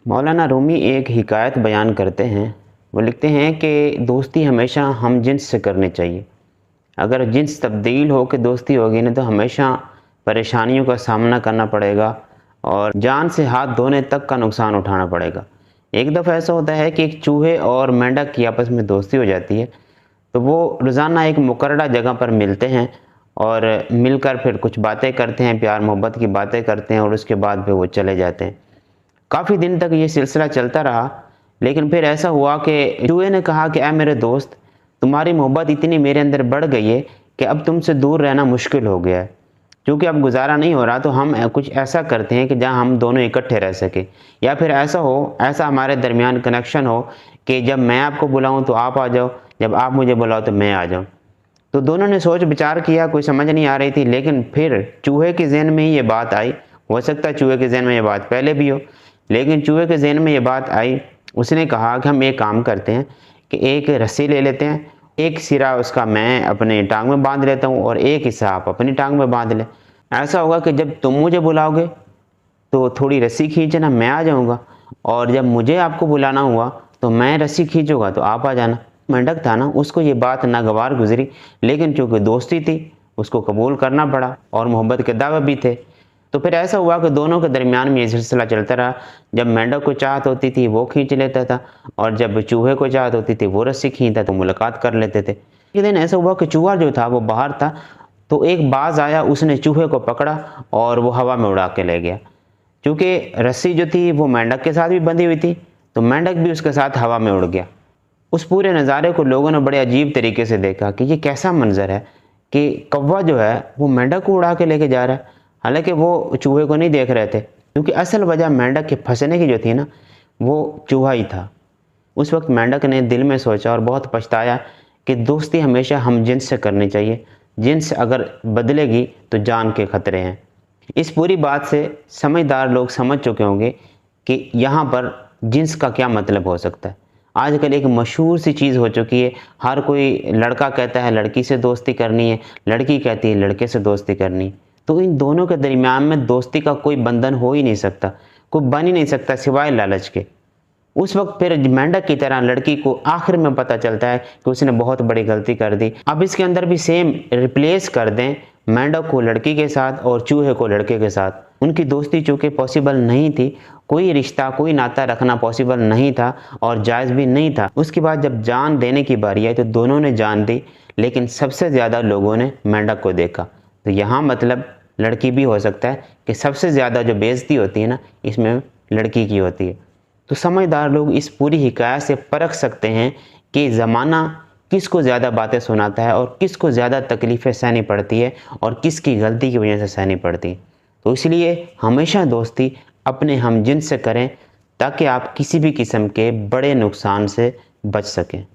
मौलाना रूमी एक हिकायत बयान करते हैं। वो लिखते हैं कि दोस्ती हमेशा हम जिन्स से करनी चाहिए। अगर जिन्स तब्दील हो के दोस्ती होगी ना तो हमेशा परेशानियों का सामना करना पड़ेगा और जान से हाथ धोने तक का नुकसान उठाना पड़ेगा। एक दफ़ा ऐसा होता है कि एक चूहे और मेंढक की आपस में दोस्ती हो जाती है, तो वो रोज़ाना एक मुकर्ररा जगह पर मिलते हैं और मिलकर फिर कुछ बातें करते हैं, प्यार मोहब्बत की बातें करते हैं और उसके बाद फिर वो चले जाते हैं। काफ़ी दिन तक ये सिलसिला चलता रहा, लेकिन फिर ऐसा हुआ कि चूहे ने कहा कि ऐ मेरे दोस्त, तुम्हारी मोहब्बत इतनी मेरे अंदर बढ़ गई है कि अब तुमसे दूर रहना मुश्किल हो गया है। क्योंकि अब गुजारा नहीं हो रहा तो हम कुछ ऐसा करते हैं कि जहां हम दोनों इकट्ठे रह सकें, या फिर ऐसा हमारे दरमियान कनेक्शन हो कि जब मैं आपको बुलाऊं तो आप आ जाओ, जब आप मुझे बुलाओ तो मैं आ जाऊं। तो दोनों ने सोच विचार किया, कोई समझ नहीं आ रही थी, लेकिन फिर चूहे के ज़हन में ही ये बात आई। हो सकता है चूहे के ज़हन में ये बात पहले भी हो, लेकिन चूहे के ज़हन में ये बात आई। उसने कहा कि हम एक काम करते हैं कि एक रस्सी ले लेते हैं, एक सिरा उसका मैं अपने टांग में बांध लेता हूँ और एक हिस्सा आप अपनी टांग में बांध लें। ऐसा होगा कि जब तुम मुझे बुलाओगे तो थोड़ी रस्सी खींचना, मैं आ जाऊँगा, और जब मुझे आपको बुलाना हुआ तो मैं रस्सी खींचूँगा तो आप आ जाना। मेंढक था ना, उसको ये बात नागवार गुजरी, लेकिन चूँकि दोस्ती थी उसको कबूल करना पड़ा और मोहब्बत के दावे भी थे। तो फिर ऐसा हुआ कि दोनों के दरमियान में ये सिलसिला चलता रहा। जब मेंढक को चाहत होती थी वो खींच लेता था, और जब चूहे को चाहत होती थी वो रस्सी खींचता तो मुलाकात कर लेते थे। एक दिन ऐसा हुआ कि चूहा जो था वो बाहर था, तो एक बाज आया, उसने चूहे को पकड़ा और वो हवा में उड़ा के ले गया। क्योंकि रस्सी जो थी वो मेंढक के साथ भी बंधी हुई थी, तो मेंढक भी उसके साथ हवा में उड़ गया। उस पूरे नज़ारे को लोगों ने बड़े अजीब तरीके से देखा कि ये कैसा मंजर है कि कौवा जो है वो मेंढक को उड़ा के लेके जा रहा है। हालांकि वो चूहे को नहीं देख रहे थे, क्योंकि असल वजह मेंढक के फंसने की जो थी ना, वो चूहा ही था। उस वक्त मेंढक ने दिल में सोचा और बहुत पछताया कि दोस्ती हमेशा हम जिन्स से करनी चाहिए। जिन्स अगर बदलेगी तो जान के खतरे हैं। इस पूरी बात से समझदार लोग समझ चुके होंगे कि यहाँ पर जिन्स का क्या मतलब हो सकता है। आजकल एक मशहूर सी चीज़ हो चुकी है, हर कोई लड़का कहता है लड़की से दोस्ती करनी है, लड़की कहती है लड़के से दोस्ती करनी है। तो इन दोनों के दरमियान में दोस्ती का कोई बंधन हो ही नहीं सकता, कोई बन ही नहीं सकता सिवाय लालच के। उस वक्त फिर मेंढक की तरह लड़की को आखिर में पता चलता है कि उसने बहुत बड़ी गलती कर दी। अब इसके अंदर भी सेम रिप्लेस कर दें मेंढक को लड़की के साथ और चूहे को लड़के के साथ। उनकी दोस्ती चूँकि पॉसिबल नहीं थी, कोई रिश्ता कोई नाता रखना पॉसिबल नहीं था और जायज़ भी नहीं था। उसके बाद जब जान देने की बारी आई तो दोनों ने जान दी, लेकिन सबसे ज़्यादा लोगों ने मेंढक को देखा। तो यहाँ मतलब लड़की भी हो सकता है कि सबसे ज़्यादा जो बेइज्जती होती है ना, इसमें लड़की की होती है। तो समझदार लोग इस पूरी हिकायत से परख सकते हैं कि ज़माना किसको ज़्यादा बातें सुनाता है और किसको ज़्यादा तकलीफ़ें सहनी पड़ती है और किसकी गलती की वजह से सहनी पड़ती है। तो इसलिए हमेशा दोस्ती अपने हम जिन्स से करें, ताकि आप किसी भी किस्म के बड़े नुकसान से बच सकें।